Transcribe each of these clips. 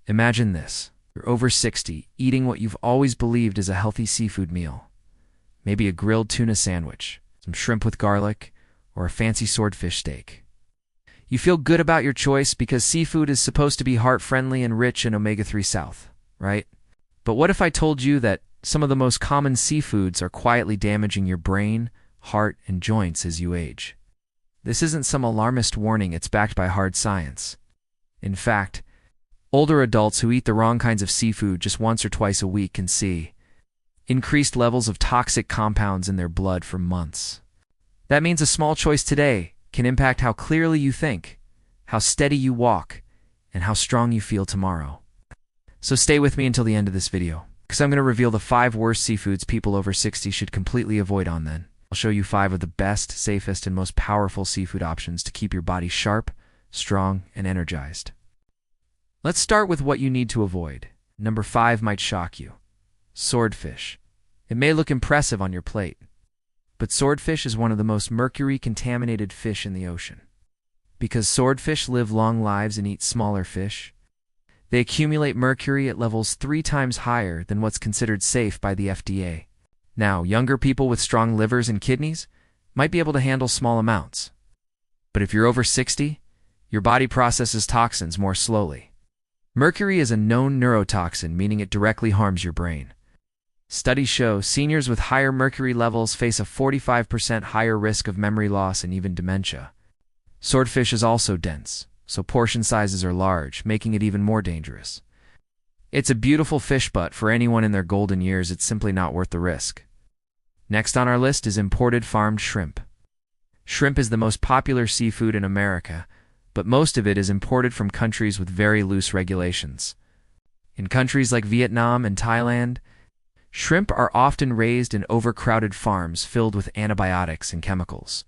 Imagine this. You're over 60, eating what you've always believed is a healthy seafood meal. Maybe a grilled tuna sandwich, some shrimp with garlic, or a fancy swordfish steak. You feel good about your choice because seafood is supposed to be heart-friendly and rich in omega-3 south, right? But what if I told you that some of the most common seafoods are quietly damaging your brain, heart, and joints as you age? This isn't some alarmist warning, it's backed by hard science. In fact, older adults who eat the wrong kinds of seafood just once or twice a week can see increased levels of toxic compounds in their blood for months. That means a small choice today can impact how clearly you think, how steady you walk, and how strong you feel tomorrow. So stay with me until the end of this video, because I'm going to reveal the 5 worst seafoods people over 60 should completely avoid on then. I'll show you 5 of the best, safest, and most powerful seafood options to keep your body sharp, strong, and energized. Let's start with what you need to avoid. Number 5 might shock you. Swordfish. It may look impressive on your plate, but swordfish is one of the most mercury-contaminated fish in the ocean. Because swordfish live long lives and eat smaller fish, they accumulate mercury at levels 3 times higher than what's considered safe by the FDA. Now, younger people with strong livers and kidneys might be able to handle small amounts. But if you're over 60, your body processes toxins more slowly. Mercury is a known neurotoxin, meaning it directly harms your brain. Studies show seniors with higher mercury levels face a 45% higher risk of memory loss and even dementia. Swordfish is also dense, so portion sizes are large, making it even more dangerous. It's a beautiful fish, but for anyone in their golden years, it's simply not worth the risk. Next on our list is imported farmed shrimp. Shrimp is the most popular seafood in America, but most of it is imported from countries with very loose regulations. In countries like Vietnam and Thailand, shrimp are often raised in overcrowded farms filled with antibiotics and chemicals,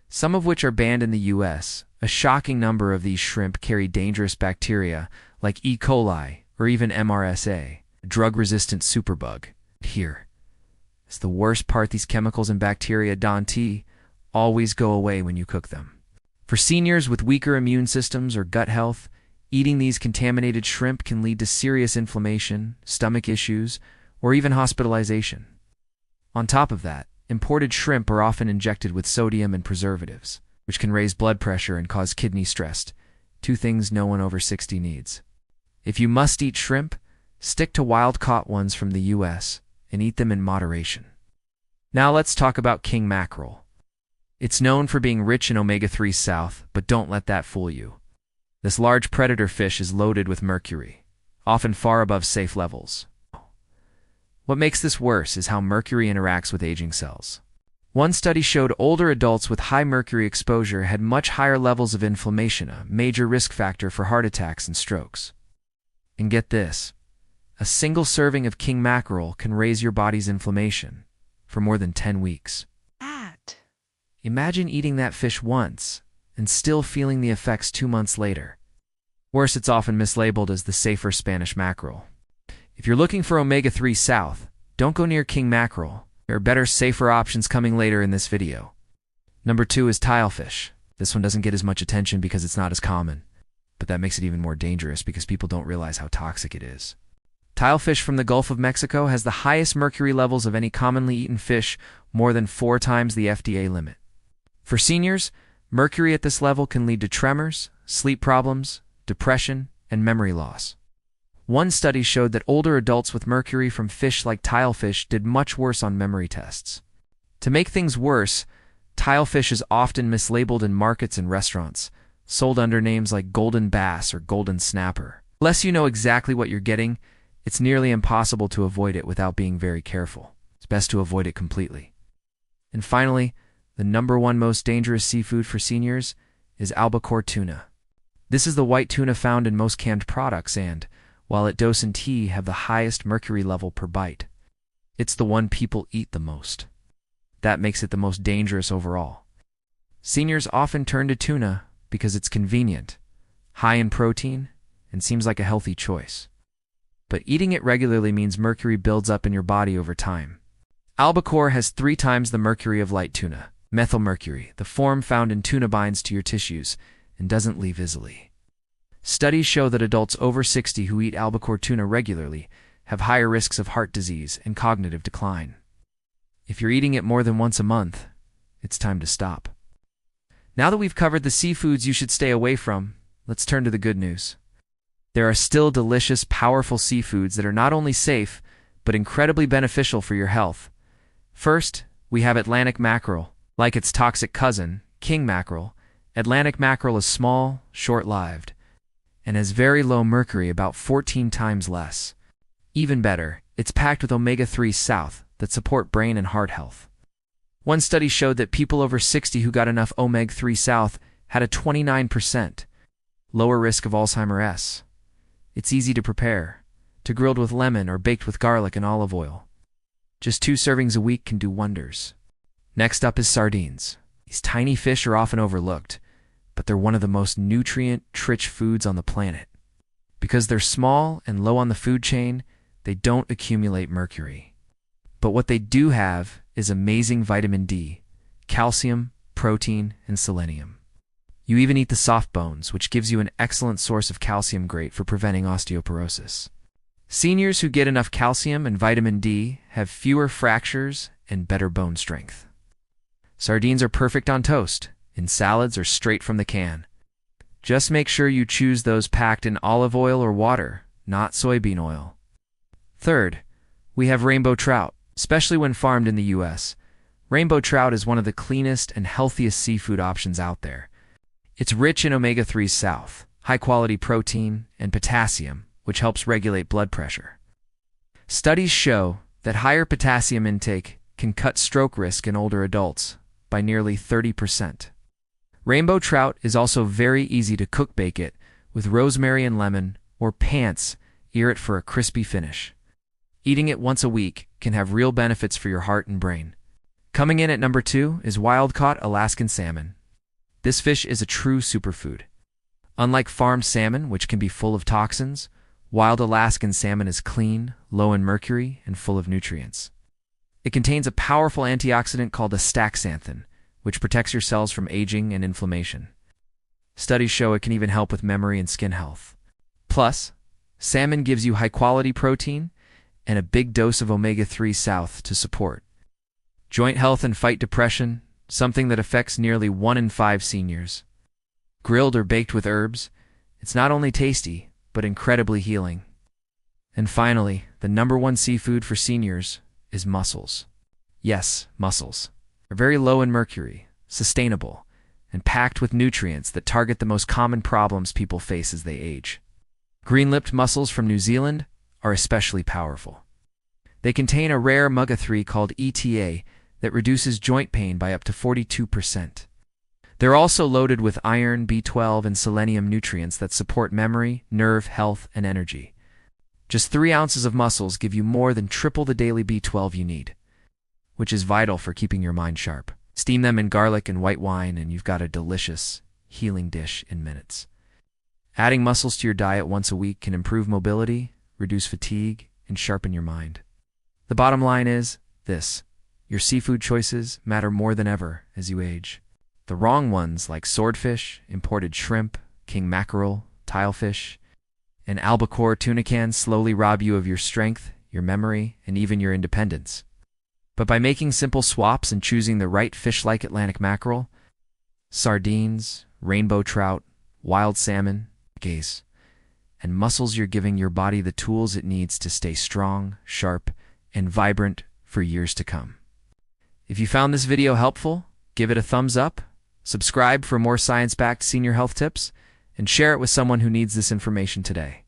some of which are banned in the U.S. A shocking number of these shrimp carry dangerous bacteria like E. coli or even MRSA, a drug-resistant superbug. Here is the worst part: these chemicals and bacteria don't always go away when you cook them. For seniors with weaker immune systems or gut health, eating these contaminated shrimp can lead to serious inflammation, stomach issues, or even hospitalization. On top of that, imported shrimp are often injected with sodium and preservatives, which can raise blood pressure and cause kidney stress, 2 things no one over 60 needs. If you must eat shrimp, stick to wild-caught ones from the U.S. and eat them in moderation. Now let's talk about king mackerel. It's known for being rich in omega-3 south, but don't let that fool you. This large predator fish is loaded with mercury, often far above safe levels. What makes this worse is how mercury interacts with aging cells. One study showed older adults with high mercury exposure had much higher levels of inflammation, a major risk factor for heart attacks and strokes. And get this, a single serving of king mackerel can raise your body's inflammation for more than 10 weeks. Imagine eating that fish once and still feeling the effects 2 months later. Worse, it's often mislabeled as the safer Spanish mackerel. If you're looking for omega-3 south, don't go near king mackerel. There are better, safer options coming later in this video. Number 2 is tilefish. This one doesn't get as much attention because it's not as common, but that makes it even more dangerous because people don't realize how toxic it is. Tilefish from the Gulf of Mexico has the highest mercury levels of any commonly eaten fish, more than 4 times the FDA limit. For seniors, mercury at this level can lead to tremors, sleep problems, depression, and memory loss. One study showed that older adults with mercury from fish like tilefish did much worse on memory tests. To make things worse, tilefish is often mislabeled in markets and restaurants, sold under names like golden bass or golden snapper. Unless you know exactly what you're getting, it's nearly impossible to avoid it without being very careful. It's best to avoid it completely. And finally, the number 1 most dangerous seafood for seniors is albacore tuna. This is the white tuna found in most canned products and, while it doesn't have the highest mercury level per bite, it's the one people eat the most. That makes it the most dangerous overall. Seniors often turn to tuna because it's convenient, high in protein, and seems like a healthy choice. But eating it regularly means mercury builds up in your body over time. Albacore has 3 times the mercury of light tuna. Methylmercury, the form found in tuna, binds to your tissues and doesn't leave easily. Studies show that adults over 60 who eat albacore tuna regularly have higher risks of heart disease and cognitive decline. If you're eating it more than once a month, it's time to stop. Now that we've covered the seafoods you should stay away from, let's turn to the good news. There are still delicious, powerful seafoods that are not only safe, but incredibly beneficial for your health. First, we have Atlantic mackerel. Like its toxic cousin, king mackerel, Atlantic mackerel is small, short-lived, and has very low mercury, about 14 times less. Even better, it's packed with omega-3 south that support brain and heart health. One study showed that people over 60 who got enough omega-3 south had a 29% lower risk of Alzheimer's. It's easy to prepare, grilled with lemon or baked with garlic and olive oil. Just 2 servings a week can do wonders. Next up is sardines. These tiny fish are often overlooked, but they're one of the most nutrient-rich foods on the planet. Because they're small and low on the food chain, they don't accumulate mercury. But what they do have is amazing vitamin D, calcium, protein, and selenium. You even eat the soft bones, which gives you an excellent source of calcium, great for preventing osteoporosis. Seniors who get enough calcium and vitamin D have fewer fractures and better bone strength. Sardines are perfect on toast, in salads, or straight from the can. Just make sure you choose those packed in olive oil or water, not soybean oil. Third, we have rainbow trout. Especially when farmed in the U.S., rainbow trout is one of the cleanest and healthiest seafood options out there. It's rich in omega-3 south, high-quality protein, and potassium, which helps regulate blood pressure. Studies show that higher potassium intake can cut stroke risk in older adults by nearly 30%. Rainbow trout is also very easy to cook. Bake it with rosemary and lemon, or sear it for a crispy finish. Eating it once a week can have real benefits for your heart and brain. Coming in at number 2 is wild-caught Alaskan salmon. This fish is a true superfood. Unlike farmed salmon, which can be full of toxins, wild Alaskan salmon is clean, low in mercury, and full of nutrients. It contains a powerful antioxidant called astaxanthin, which protects your cells from aging and inflammation. Studies show it can even help with memory and skin health. Plus, salmon gives you high-quality protein and a big dose of omega-3 south to support joint health and fight depression, something that affects nearly 1 in 5 seniors. Grilled or baked with herbs, it's not only tasty, but incredibly healing. And finally, the number 1 seafood for seniors is mussels. Yes, mussels are very low in mercury, sustainable, and packed with nutrients that target the most common problems people face as they age. Green-lipped mussels from New Zealand are especially powerful. They contain a rare omega-3 called ETA that reduces joint pain by up to 42%. They're also loaded with iron, B12, and selenium nutrients that support memory, nerve health, and energy. Just 3 ounces of mussels give you more than triple the daily B12 you need, which is vital for keeping your mind sharp. Steam them in garlic and white wine, and you've got a delicious, healing dish in minutes. Adding mussels to your diet once a week can improve mobility, reduce fatigue, and sharpen your mind. The bottom line is this: your seafood choices matter more than ever as you age. The wrong ones, like swordfish, imported shrimp, king mackerel, tilefish, and albacore tuna, can slowly rob you of your strength, your memory, and even your independence. But by making simple swaps and choosing the right fish like Atlantic mackerel, sardines, rainbow trout, wild salmon, gaze, and mussels, you're giving your body the tools it needs to stay strong, sharp, and vibrant for years to come. If you found this video helpful, give it a thumbs up, subscribe for more science-backed senior health tips, and share it with someone who needs this information today.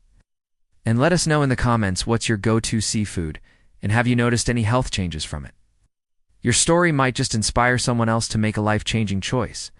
And let us know in the comments what's your go-to seafood, and have you noticed any health changes from it? Your story might just inspire someone else to make a life-changing choice.